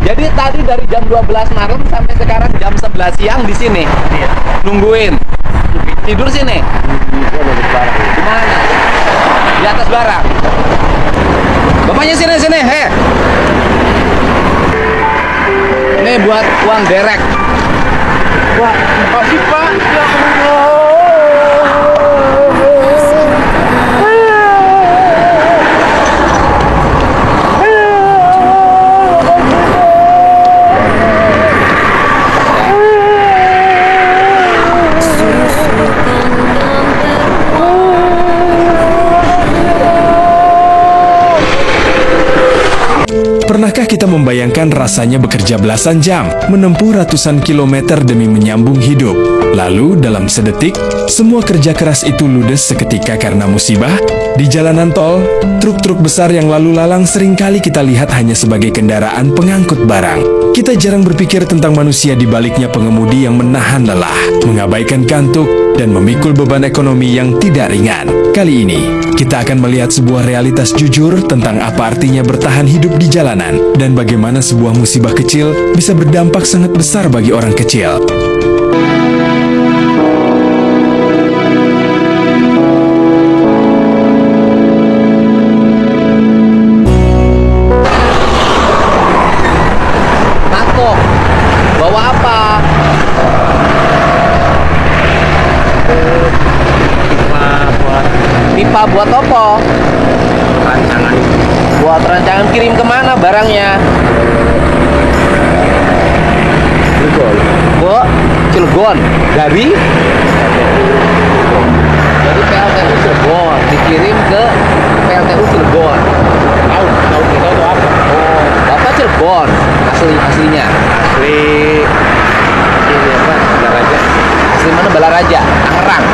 Jadi tadi dari jam 12 malam sampai sekarang jam 11 siang di sini. Iya. Nungguin. Tidur sini. Di mana? Di atas barang. Bapaknya sini. He. Ini buat uang derek. Wah, makasih Pak. Ya Allah. Pernahkah kita membayangkan rasanya bekerja belasan jam, menempuh ratusan kilometer demi menyambung hidup? Lalu, dalam sedetik, semua kerja keras itu ludes seketika karena musibah? Di jalanan tol, truk-truk besar yang lalu lalang seringkali kita lihat hanya sebagai kendaraan pengangkut barang. Kita jarang berpikir tentang manusia di baliknya pengemudi yang menahan lelah, mengabaikan kantuk, dan memikul beban ekonomi yang tidak ringan. Kali ini, kita akan melihat sebuah realitas jujur tentang apa artinya bertahan hidup di jalanan dan bagaimana sebuah musibah kecil bisa berdampak sangat besar bagi orang kecil. Mako, bawa apa? Pipa buat apa? Rancangan Buat rancangan kirim kemana barangnya? Cilegon. Ke Cilegon. Dari PLTU Cilegon dikirim ke PLTU Cilegon. Tahu kita itu apa? Oh, Bapak Cilegon aslinya. Asli ini apa? Balaraja. Asli mana? Balaraja, Tangerang.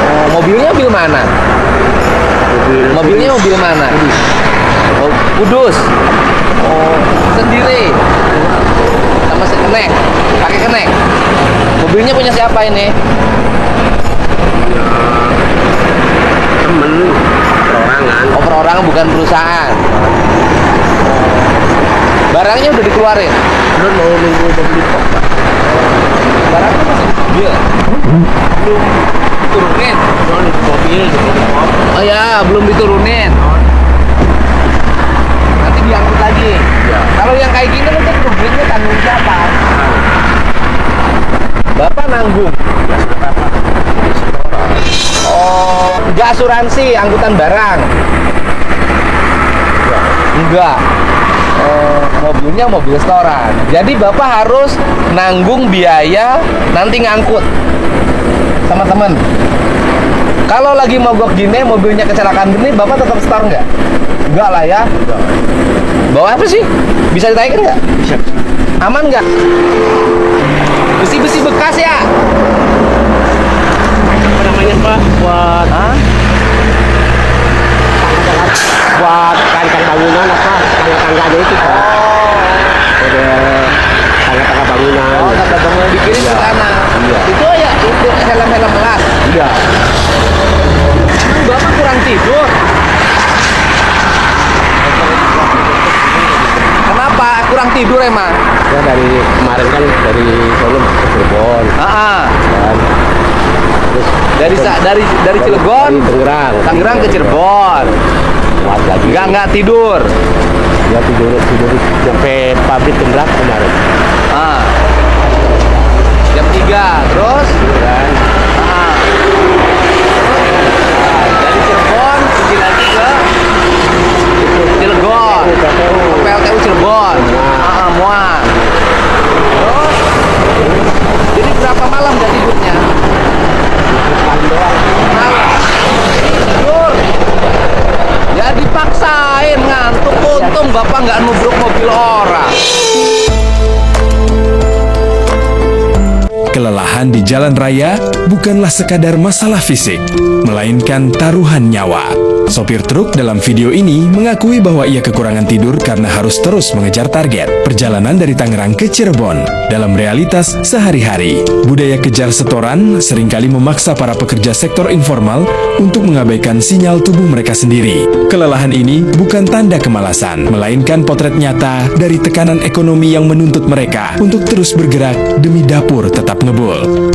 Oh, mobilnya mobil mana? Mobilnya mobil mana? Oh, Kudus. Oh, sendiri. Sama kenek. Pakai kenek. Mobilnya punya siapa ini? Temen perorangan. Oh, perorangan bukan perusahaan. Barangnya udah dikeluarin. Belum mau nunggu beli kok Pak. Barangnya masih di mobil. Belum diturunin. Mobil Oh ya, belum diturunin. Nanti diangkut lagi. Ya. Kalau yang kayak gini mungkin mobilnya tanggung siapa? Bapak nanggung. Oh, nggak asuransi angkutan barang? Enggak. Oh, mobilnya mobil setoran. Jadi Bapak harus nanggung biaya nanti ngangkut sama temen. Kalau lagi mogok gini, mobilnya kecelakaan gini, Bapak tetap setor nggak? Enggak lah ya. Bawa apa sih? Bisa ditaikin nggak? Bisa. Aman nggak? Besi-besi bekas ya? Apa namanya Pak? Buat Hah? buat tangga bangunan apa? Tangga-tangganya itu Pak. Model tangga-tangga bangunan. Oh, kata bangunan dikirim ke sana. Iya. Itu ya, itu helm-helm melas. Iya. Emang Bapak kurang tidur? Kenapa kurang tidur emang? Ya dari kemarin kan dari Solo ke Cirebon Ah, kan. Terus dari Cilegon, dari Tangerang ke Cirebon. Kuat lagi. Nggak tidur. Ya tidur sampai pabrik jam berapa kemarin? Ah. Jam 3, terus? Kan. Ah. Dari Cirebon pergi lagi ke Cilegon, ke PLTU Cirebon. Ah, muat. Terus? Jadi berapa malam nggak tidurnya? Malam. Tidur. Ya dipaksain ngantuk. Untung Bapak nggak nubruk mobil orang. Kelelahan di jalan raya bukanlah sekadar masalah fisik, melainkan taruhan nyawa. Sopir truk dalam video ini mengakui bahwa ia kekurangan tidur karena harus terus mengejar target perjalanan dari Tangerang ke Cirebon. Dalam realitas sehari-hari, budaya kejar setoran seringkali memaksa para pekerja sektor informal untuk mengabaikan sinyal tubuh mereka sendiri. Kelelahan ini bukan tanda kemalasan, melainkan potret nyata dari tekanan ekonomi yang menuntut mereka untuk terus bergerak demi dapur tetap ngebul.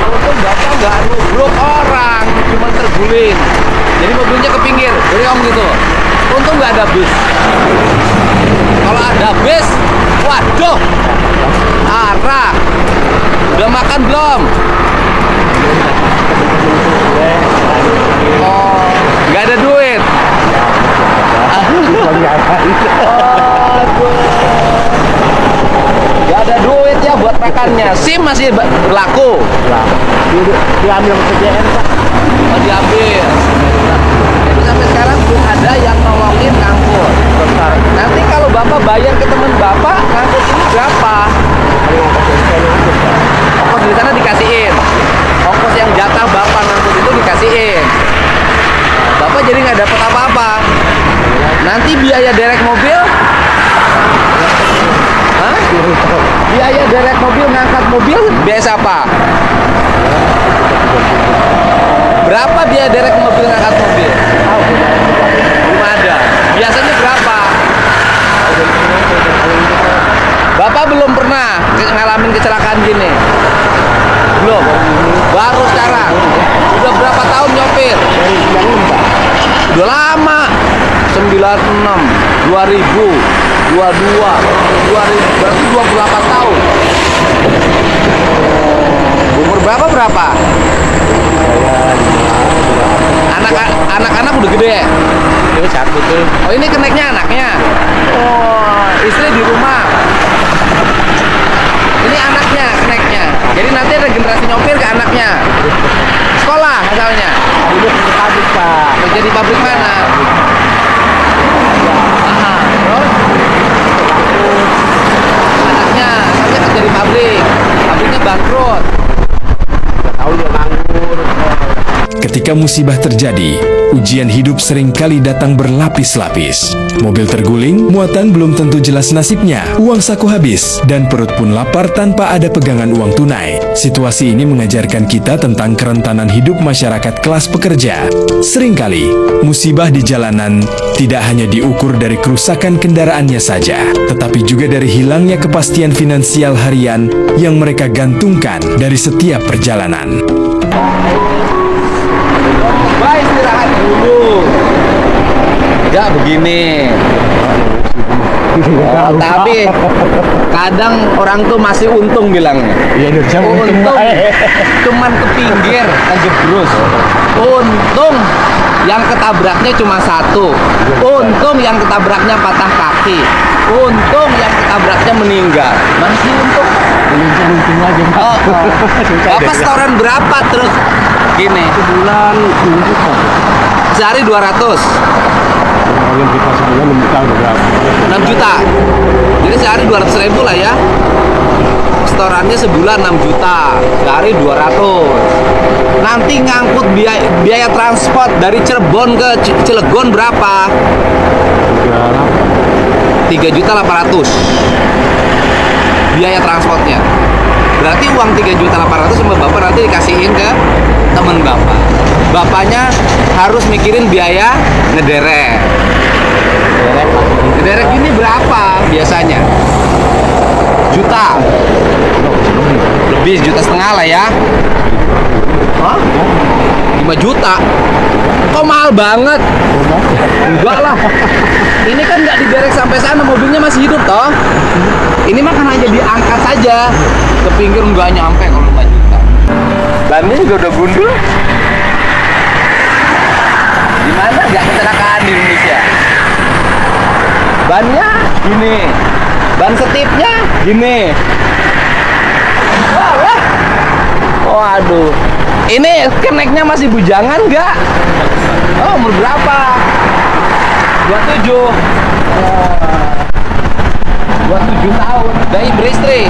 Untung bapak nggak nubruk orang, cuma terguling. Jadi mobilnya ke pinggir, jadi om gitu. Untung nggak ada bus. Kalau ada bus, waduh, arah. Udah makan belum? Oh, nggak ada duit. Nggak ada duit ya buat makannya. SIM masih berlaku. Diambil PJN, Pak. Oh, diambil. Jadi sampai sekarang belum ada yang nolongin ngangkut. Nanti kalau bapak bayar ke teman bapak, ngangkut ini berapa? Ongkos di sana dikasihin. Ongkos yang jatah bapak ngangkut itu dikasihin. Bapak jadi nggak dapat apa-apa. Nanti biaya derek mobil, hah? Biaya derek mobil, ngangkat mobil, biaya siapa? Berapa biaya derek mobil, ngangkat mobil? Belum ada. Biasanya berapa? Bapak belum pernah ngalamin kecelakaan gini? Belum? Baru sekarang? Udah berapa tahun nyopir? Udah lama. 96, 2000, 22, 2000, berarti 28 tahun. Umur berapa? Anak-anak udah gede. Ini satu tuh. Oh, ini keneknya anaknya. Oh, istri di rumah. Ini anaknya keneknya. Jadi nanti ada generasi nyopir ke anaknya. Sekolah asalnya. Ini pabrik, Pak. Kerja di pabrik mana? Anaknya kerja di pabrik. Pabriknya bangkrut. Tahu dia nganggur. Ketika musibah terjadi, ujian hidup seringkali datang berlapis-lapis. Mobil terguling, muatan belum tentu jelas nasibnya, uang saku habis, dan perut pun lapar tanpa ada pegangan uang tunai. Situasi ini mengajarkan kita tentang kerentanan hidup masyarakat kelas pekerja. Seringkali, musibah di jalanan tidak hanya diukur dari kerusakan kendaraannya saja, tetapi juga dari hilangnya kepastian finansial harian yang mereka gantungkan dari setiap perjalanan. Baik, istirahat dulu. Ya begini. Oh, tapi kadang orang tuh masih untung bilangnya. Iya, Indonesia Untung cuman ke pinggir kejebrus. Untung yang ketabraknya cuma satu. Untung yang ketabraknya patah kaki. Untung yang ketabraknya meninggal. Masih untung. untung aja, Pak. Oh, Bapak setoran berapa terus gini? Sebulan 6 juta. Sehari 200. Kalau kita sebulan 6 juta udah berapa? 6 juta. Jadi sehari 200.000 lah ya. Setorannya sebulan 6 juta, sehari 200. Nanti ngangkut biaya transport dari Cirebon ke Cilegon berapa? 3.800.000 biaya transportnya. Berarti uang 3.800.000 sama bapak nanti dikasihin ke temen bapak. Bapaknya harus mikirin biaya ngederek. Ngederek ini berapa biasanya? Juta. Lebih 1,5 juta lah ya. Hah? 5 juta? Kok mahal banget? Enggak lah. Ini kan nggak diderek sampai sana, mobilnya masih hidup toh. Ini mah kan hanya diangkat saja ke pinggir, nggak nyampe kalau 5 juta. Bannya juga udah gundul. Gimana nggak kecelakaan di Indonesia? Bannya gini, ban setipnya gini. Wah. Waduh. Ini keneknya masih bujangan nggak? Oh, umur berapa? 27. 27 tahun. Dari beristri.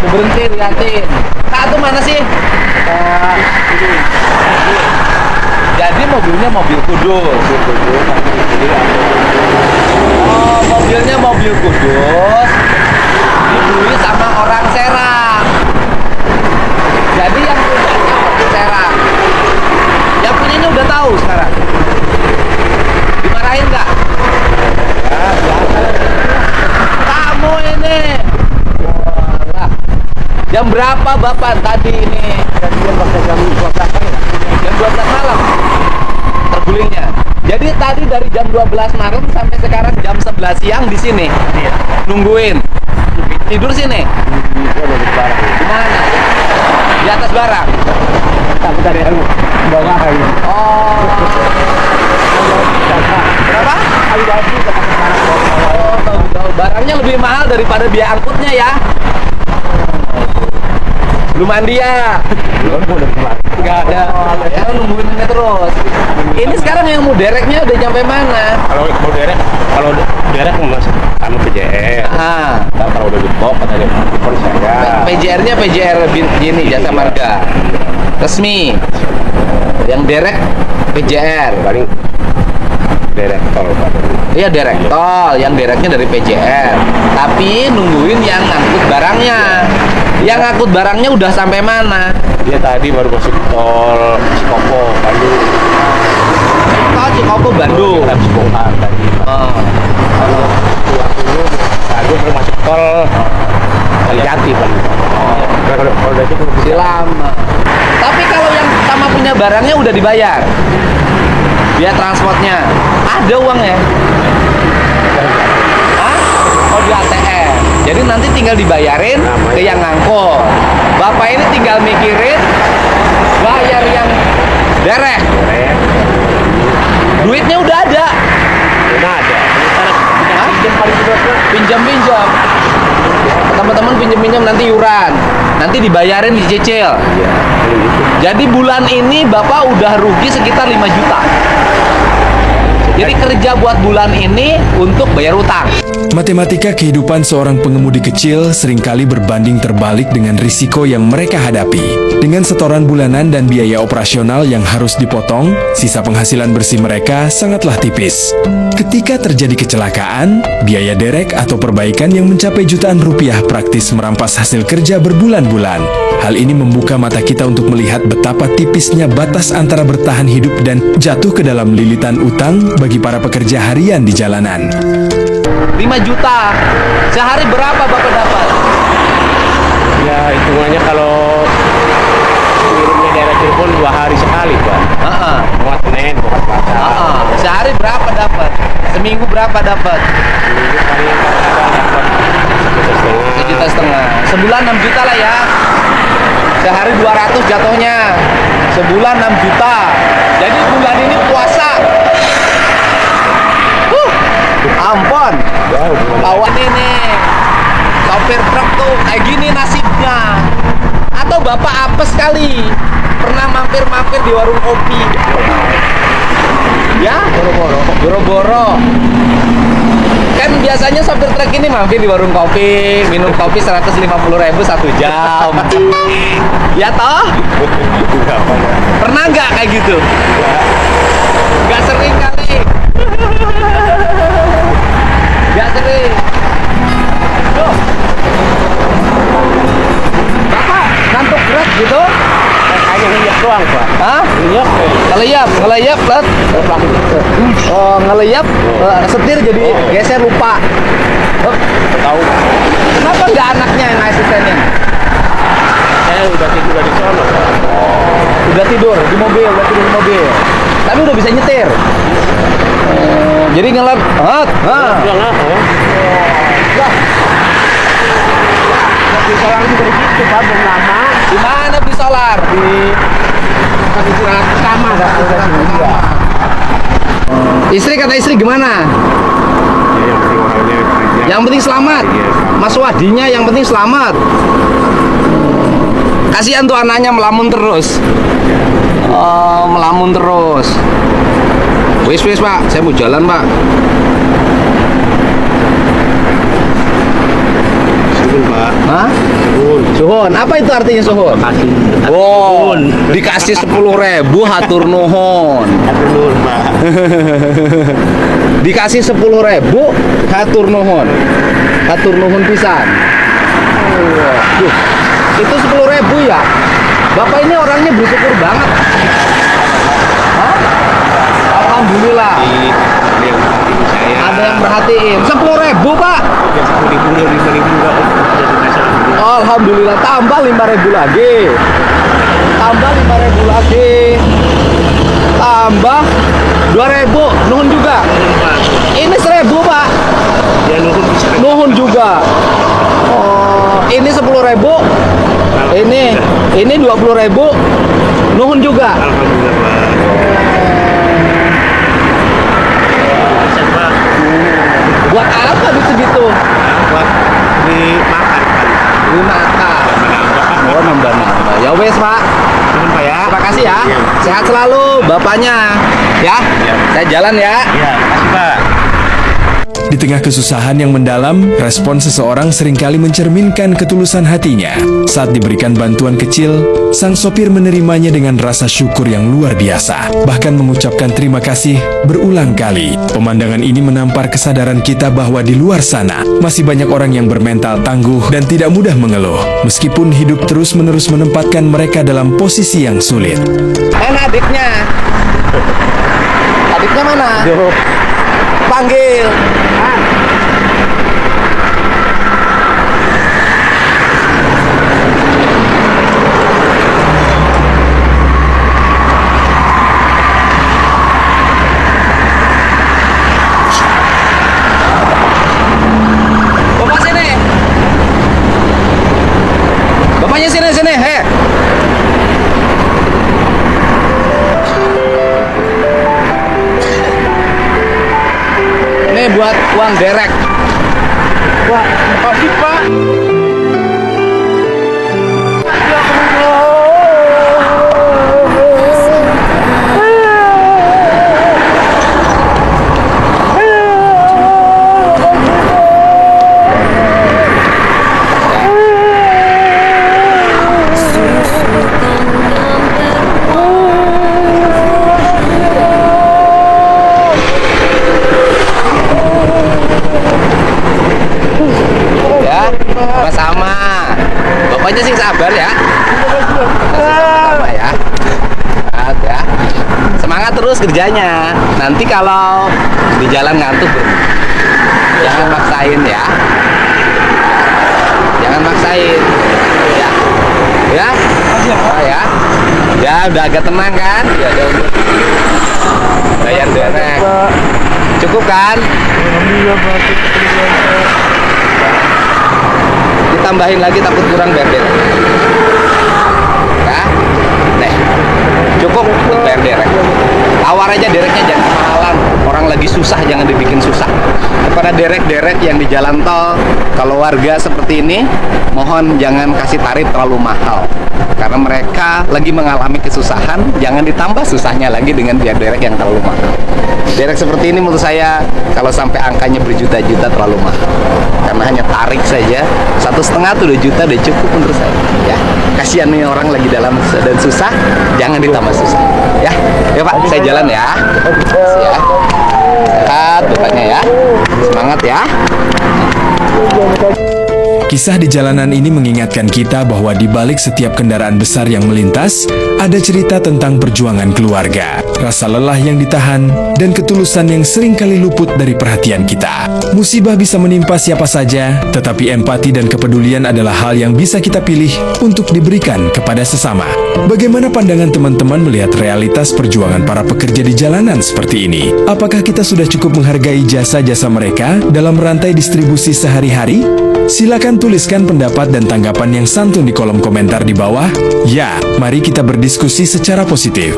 Berhenti liatin. Kak tuh mana sih? Ini. Jadi mobilnya mobil kudus. Oh, mobilnya mobil kudus. Dibeli sama orang Serang. Jadi yang punyanya orang Serang. Yang punyanya udah tahu sekarang. Dimarahin nggak? Kamu ini. Walah. Jam berapa Bapak tadi ini? Dia pakai jam 12 ya. Jam 12 malam tergulingnya. Jadi tadi dari jam 12 malam sampai sekarang jam 11 siang di sini. Iya. Nungguin. Tidur sini. Dia ada di barang. Di mana? Di atas barang. Tapi dari bawah ini. Oh. Berapa? Oh, tahu. Barangnya lebih mahal daripada biaya angkutnya ya. Belum mandi ya? Belum udah keluar. Nggak ada. Ya nungguin ini terus. Ini sekarang yang mau dereknya udah nyampe mana? Kalau derek masuk sama PJR. Ah, Kalau udah dibawa kata dia telepon saya. PJR-nya PJR gini Jasa Marga. Resmi. Yang derek PJR. Paling derek tol Pak. Iya derek tol, yang dereknya dari PJR. Tapi nungguin yang ngangkut barangnya. Yang ngangkut barangnya udah sampai mana? Dia tadi baru masuk tol Cikopo, Bandung. Tol Cikopo Bandung. Habis bongkar tadi. Oh. Kalau dulu tadi baru masuk tol Kalijati Pak. Kalau dari itu Masih lama. Tapi kalau yang sama punya barangnya udah dibayar. Dia transportnya. Ada uangnya. Hah? Oh di ATM. Jadi nanti tinggal dibayarin ke yang ngangkut. Bapak ini tinggal mikirin bayar yang derek. Duitnya udah ada. udah ada. Hah? Pinjam paling sedikit. Pinjam-pinjam. Teman-teman pinjam-pinjam nanti iuran. Nanti dibayarin dicicil. Iya, gitu. Jadi bulan ini Bapak udah rugi sekitar 5 juta. Jadi kerja buat bulan ini untuk bayar utang. Matematika kehidupan seorang pengemudi kecil seringkali berbanding terbalik dengan risiko yang mereka hadapi. Dengan setoran bulanan dan biaya operasional yang harus dipotong, sisa penghasilan bersih mereka sangatlah tipis. Ketika terjadi kecelakaan, biaya derek atau perbaikan yang mencapai jutaan rupiah praktis merampas hasil kerja berbulan-bulan. Hal ini membuka mata kita untuk melihat betapa tipisnya batas antara bertahan hidup dan jatuh ke dalam lilitan utang bagi para pekerja harian di jalanan. 5 juta. Sehari berapa Bapak dapat? Ya hitungannya kalau kirimnya daerah Cirebon 2 hari sekali Pak. Heeh. Buat Senin, buat Selasa. Sehari berapa dapat? Seminggu berapa dapat? Minggu paling kadang dapat 1,5 juta. 1,5 juta. Sebulan 6 juta lah ya. Sehari 200 jatuhnya. Sebulan 6 juta. Jadi bulan ini puasa. Ampun. Jauh. Awak ini nih. Sopir truk tuh kayak gini nasibnya. Atau Bapak apes kali. Pernah mampir-mampir di warung kopi. Ya? Boro-boro. Kan biasanya sopir truk ini mampir di warung kopi, minum kopi 150.000 1 jam. Ya toh? Enggak Pak. Pernah nggak kayak gitu? Nggak sering kali. Nggak sering. Duh. Bapak ngantuk berat gitu? Hanya ngeliat doang Pak. Hah? Ngeliat. Ngeleyap, Lat. Oh, ngeleyap, setir jadi geser lupa. Oh, Tahu. kenapa nggak anaknya yang asistennya? Saya udah tidur di sono Pak. Udah tidur di mobil. Tapi udah bisa nyetir. Jadi ngelap, Udah nggak? Di solar juga begitu Pak, belum lama. di mana beli solar? Di kasih istirahat pertama ada juga. Istri kata istri gimana? Ya, yang penting orangnya kerja. Yang penting selamat. Iya, selamat. Mas Wadinya yang penting selamat. Kasihan tuh anaknya melamun terus. Oh, melamun terus. Wis Pak, saya mau jalan Pak. Sebelum Pak. Hah? Sebelum. Suhun, apa itu artinya suhun? Kasih. Wow, dikasih 10.000 hatur nuhun. Hatur nuhun, Pak. Dikasih 10.000 hatur nuhun. Hatur nuhun pisan. Waduh, itu 10.000 ya? Bapak ini orangnya bersyukur banget. Hah? Alhamdulillah. Ada yang perhatiin. 10.000 Pak. 10.000 dan 5.000 enggak. Alhamdulillah, tambah 5.000 lagi. Tambah 5.000 lagi. Tambah 2.000. Nuhun juga. Ini 1.000 Pak. Ya nuhun bisa. Nuhun juga. Oh, ini 10.000. Ini 20.000. Nuhun juga. Alhamdulillah, Pak. Bisa, Pak. Buat apa duit segitu? Buat dimakan, Pak. Ini makan. Oh, nambah-nambah. Ya wes Pak. Nuhun, Pak ya. Terima kasih ya. Iya. Sehat selalu bapaknya. Ya. Iya. Saya jalan ya. Iya, makasih, Pak. Di tengah kesusahan yang mendalam, respon seseorang seringkali mencerminkan ketulusan hatinya. Saat diberikan bantuan kecil, sang sopir menerimanya dengan rasa syukur yang luar biasa, bahkan mengucapkan terima kasih berulang kali. Pemandangan ini menampar kesadaran kita bahwa di luar sana masih banyak orang yang bermental tangguh dan tidak mudah mengeluh, meskipun hidup terus-menerus menempatkan mereka dalam posisi yang sulit. Mana adiknya? Adiknya mana? Panggil. Bapak sini. Bapaknya sini. Heh. Ini buat uang derek. Wah, makasih Pak. Sama-sama. Bapaknya sih sabar ya. Sama ya. Sehat ya. Semangat terus kerjanya. Nanti kalau di jalan ngantuk, jangan maksain ya. Jangan maksain. Ya. Ya. Ya. Ya udah agak tenang kan? Ya udah. Bayar derek. Cukup kan? Alhamdulillah, Pak. Ditambahin lagi takut kurang bayar derek. Ya, nih cukup buat bayar derek. Tawar aja dereknya, jangan kemahalan. Orang lagi susah jangan dibikin susah. Kepada derek-derek yang di jalan tol, kalau warga seperti ini, mohon jangan kasih tarif terlalu mahal. Karena mereka lagi mengalami kesusahan, jangan ditambah susahnya lagi dengan biar derek yang terlalu mahal. Derek seperti ini menurut saya kalau sampai angkanya berjuta-juta terlalu mahal. Karena hanya tarik saja 1,5 tuh 2 juta udah cukup menurut saya. Ya, kasihan nih orang lagi dalam dan susah, jangan ditambah susah. Ya, ya Pak, saya jalan ya. Makasih ya. Sehat bapaknya ya. Semangat ya. Kisah di jalanan ini mengingatkan kita bahwa di balik setiap kendaraan besar yang melintas, ada cerita tentang perjuangan keluarga, rasa lelah yang ditahan, dan ketulusan yang seringkali luput dari perhatian kita. Musibah bisa menimpa siapa saja, tetapi empati dan kepedulian adalah hal yang bisa kita pilih untuk diberikan kepada sesama. Bagaimana pandangan teman-teman melihat realitas perjuangan para pekerja di jalanan seperti ini? Apakah kita sudah cukup menghargai jasa-jasa mereka dalam rantai distribusi sehari-hari? Silakan tuliskan pendapat dan tanggapan yang santun di kolom komentar di bawah. Ya, mari kita berdiskusi secara positif.